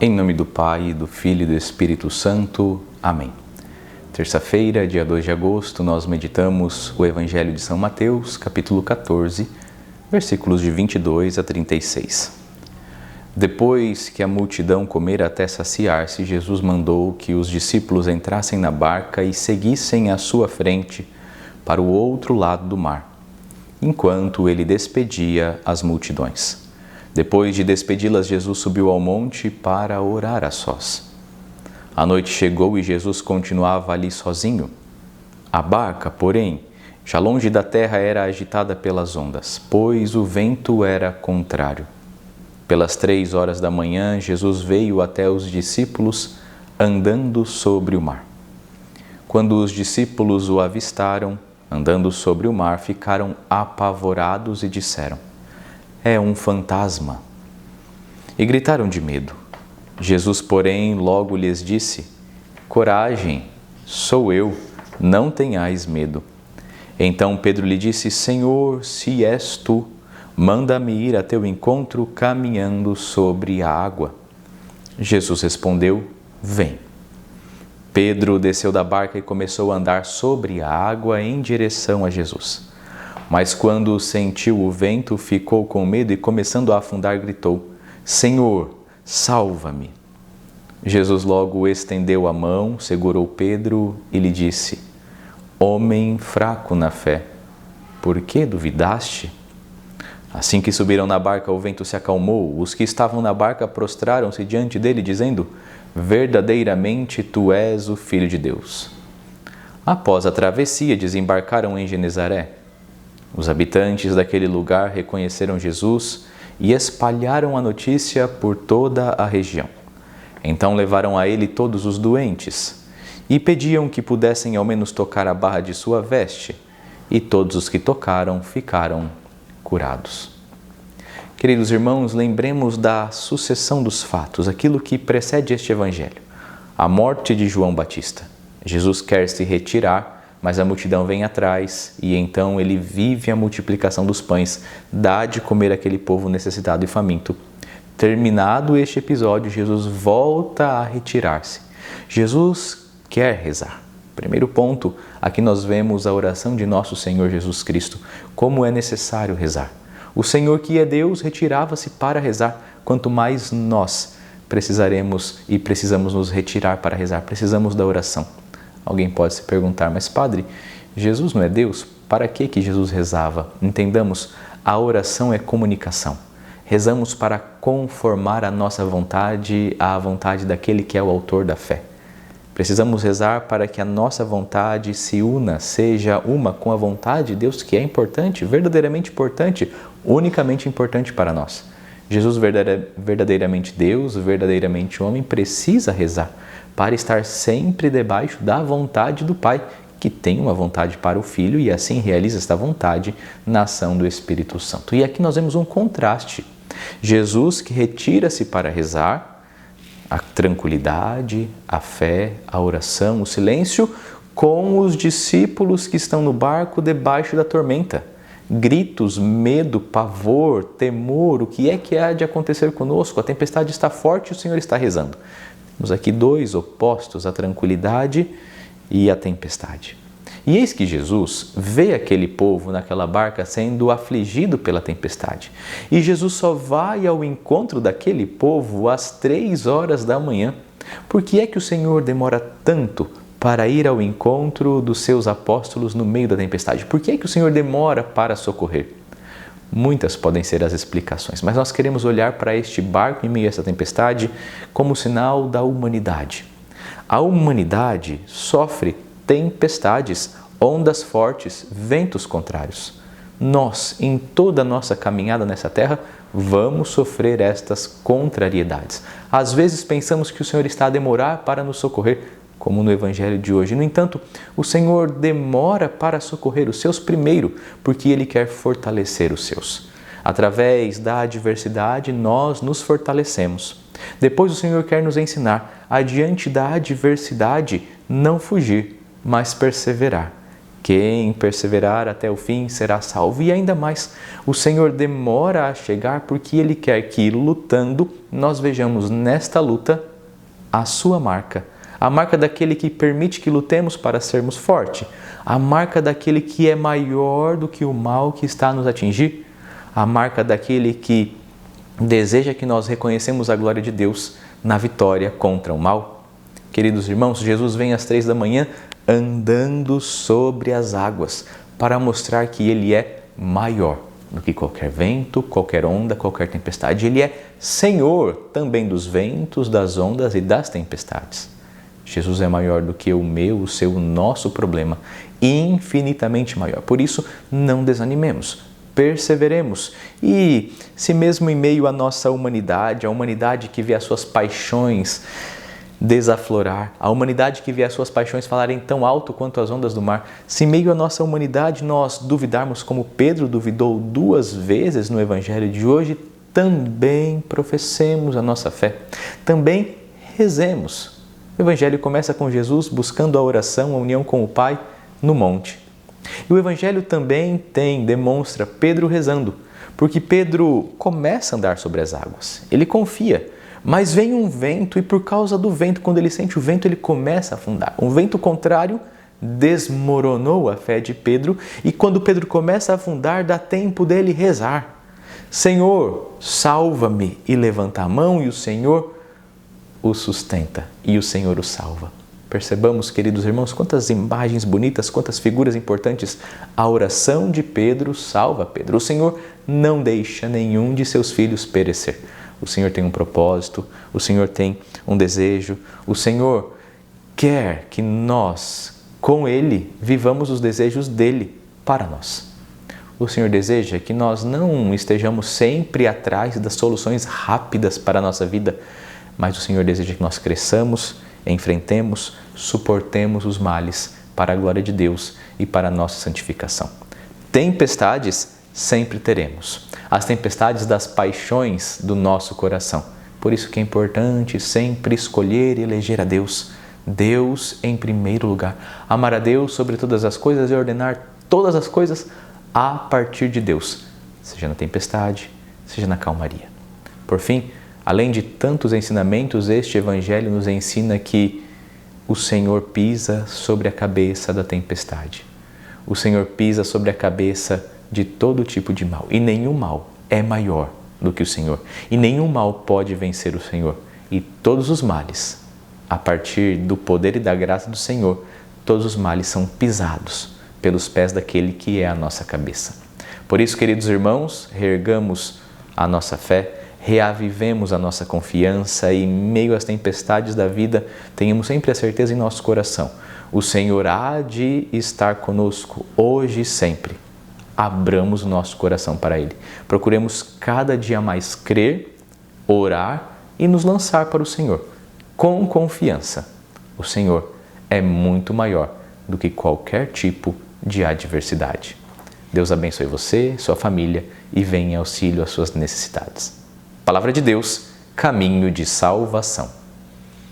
Em nome do Pai, do Filho e do Espírito Santo. Amém. Terça-feira, dia 2 de agosto, nós meditamos o Evangelho de São Mateus, capítulo 14, versículos de 22 a 36. Depois que a multidão comera até saciar-se, Jesus mandou que os discípulos entrassem na barca e seguissem à sua frente para o outro lado do mar, enquanto ele despedia as multidões. Depois de despedi-las, Jesus subiu ao monte para orar a sós. A noite chegou e Jesus continuava ali sozinho. A barca, porém, já longe da terra, era agitada pelas ondas, pois o vento era contrário. Pelas 3 horas da manhã, Jesus veio até os discípulos andando sobre o mar. Quando os discípulos o avistaram, andando sobre o mar, ficaram apavorados e disseram: "É um fantasma!" E gritaram de medo. Jesus, porém, logo lhes disse: "Coragem, sou eu, não tenhais medo." Então Pedro lhe disse: "Senhor, se és tu, manda-me ir a teu encontro caminhando sobre a água." Jesus respondeu: "Vem." Pedro desceu da barca e começou a andar sobre a água em direção a Jesus. Mas quando sentiu o vento, ficou com medo e, começando a afundar, gritou: "Senhor, salva-me!" Jesus logo estendeu a mão, segurou Pedro e lhe disse: "Homem fraco na fé, por que duvidaste?" Assim que subiram na barca, o vento se acalmou. Os que estavam na barca prostraram-se diante dele, dizendo: "Verdadeiramente tu és o Filho de Deus." Após a travessia, desembarcaram em Genesaré. Os habitantes daquele lugar reconheceram Jesus e espalharam a notícia por toda a região. Então levaram a ele todos os doentes e pediam que pudessem ao menos tocar a barra de sua veste, e todos os que tocaram ficaram curados. Queridos irmãos, lembremos da sucessão dos fatos, aquilo que precede este Evangelho, a morte de João Batista. Jesus quer se retirar, mas a multidão vem atrás e então ele vive a multiplicação dos pães, dá de comer àquele povo necessitado e faminto. Terminado este episódio, Jesus volta a retirar-se. Jesus quer rezar. Primeiro ponto, aqui nós vemos a oração de nosso Senhor Jesus Cristo, como é necessário rezar. O Senhor, que é Deus, retirava-se para rezar, quanto mais nós precisaremos e precisamos nos retirar para rezar, precisamos da oração. Alguém pode se perguntar: mas padre, Jesus não é Deus? Para que Jesus rezava? Entendamos, a oração é comunicação. Rezamos para conformar a nossa vontade à vontade daquele que é o autor da fé. Precisamos rezar para que a nossa vontade se una, seja uma com a vontade de Deus, que é importante, verdadeiramente importante, unicamente importante para nós. Jesus, verdadeiramente Deus, verdadeiramente homem, precisa rezar para estar sempre debaixo da vontade do Pai, que tem uma vontade para o Filho e assim realiza esta vontade na ação do Espírito Santo. E aqui nós vemos um contraste. Jesus, que retira-se para rezar, a tranquilidade, a fé, a oração, o silêncio, com os discípulos que estão no barco debaixo da tormenta. Gritos, medo, pavor, temor, o que há de acontecer conosco? A tempestade está forte e o Senhor está rezando. Temos aqui dois opostos, a tranquilidade e a tempestade. E eis que Jesus vê aquele povo naquela barca sendo afligido pela tempestade. E Jesus só vai ao encontro daquele povo às 3 horas da manhã. Por que é que o Senhor demora tanto para ir ao encontro dos seus apóstolos no meio da tempestade? Por que é que o Senhor demora para socorrer? Muitas podem ser as explicações, mas nós queremos olhar para este barco em meio a essa tempestade como sinal da humanidade. A humanidade sofre tempestades, ondas fortes, ventos contrários. Nós, em toda a nossa caminhada nessa terra, vamos sofrer estas contrariedades. Às vezes pensamos que o Senhor está a demorar para nos socorrer, como no Evangelho de hoje. No entanto, o Senhor demora para socorrer os seus primeiro, porque Ele quer fortalecer os seus. Através da adversidade, nós nos fortalecemos. Depois, o Senhor quer nos ensinar, adiante da adversidade, não fugir, mas perseverar. Quem perseverar até o fim será salvo. E ainda mais, o Senhor demora a chegar porque Ele quer que, lutando, nós vejamos nesta luta a sua marca. A marca daquele que permite que lutemos para sermos fortes. A marca daquele que é maior do que o mal que está a nos atingir. A marca daquele que deseja que nós reconhecemos a glória de Deus na vitória contra o mal. Queridos irmãos, Jesus vem às 3 da manhã andando sobre as águas para mostrar que Ele é maior do que qualquer vento, qualquer onda, qualquer tempestade. Ele é Senhor também dos ventos, das ondas e das tempestades. Jesus é maior do que o meu, o seu, o nosso problema, infinitamente maior. Por isso, não desanimemos, perseveremos. E se mesmo em meio à nossa humanidade, a humanidade que vê as suas paixões desaflorar, a humanidade que vê as suas paixões falarem tão alto quanto as ondas do mar, se em meio à nossa humanidade nós duvidarmos como Pedro duvidou 2 vezes no Evangelho de hoje, também professemos a nossa fé, também rezemos. O Evangelho começa com Jesus buscando a oração, a união com o Pai no monte. E o Evangelho também demonstra Pedro rezando, porque Pedro começa a andar sobre as águas, ele confia. Mas vem um vento e por causa do vento, quando ele sente o vento, ele começa a afundar. Um vento contrário desmoronou a fé de Pedro e quando Pedro começa a afundar, dá tempo dele rezar. Senhor, salva-me! E levanta a mão e o Senhor o sustenta e o Senhor o salva. Percebamos, queridos irmãos, quantas imagens bonitas, quantas figuras importantes. A oração de Pedro salva Pedro. O Senhor não deixa nenhum de seus filhos perecer. O Senhor tem um propósito, o Senhor tem um desejo, o Senhor quer que nós, com Ele, vivamos os desejos dEle para nós. O Senhor deseja que nós não estejamos sempre atrás das soluções rápidas para a nossa vida, mas o Senhor deseja que nós cresçamos, enfrentemos, suportemos os males para a glória de Deus e para a nossa santificação. Tempestades sempre teremos. As tempestades das paixões do nosso coração. Por isso que é importante sempre escolher e eleger a Deus. Deus em primeiro lugar. Amar a Deus sobre todas as coisas e ordenar todas as coisas a partir de Deus. Seja na tempestade, seja na calmaria. Por fim, além de tantos ensinamentos, este Evangelho nos ensina que o Senhor pisa sobre a cabeça da tempestade. O Senhor pisa sobre a cabeça de todo tipo de mal. E nenhum mal é maior do que o Senhor. E nenhum mal pode vencer o Senhor. E todos os males, a partir do poder e da graça do Senhor, todos os males são pisados pelos pés daquele que é a nossa cabeça. Por isso, queridos irmãos, reergamos a nossa fé, reavivemos a nossa confiança e, em meio às tempestades da vida, tenhamos sempre a certeza em nosso coração. O Senhor há de estar conosco hoje e sempre. Abramos o nosso coração para Ele. Procuremos cada dia mais crer, orar e nos lançar para o Senhor, com confiança. O Senhor é muito maior do que qualquer tipo de adversidade. Deus abençoe você, sua família e venha em auxílio às suas necessidades. Palavra de Deus, caminho de salvação.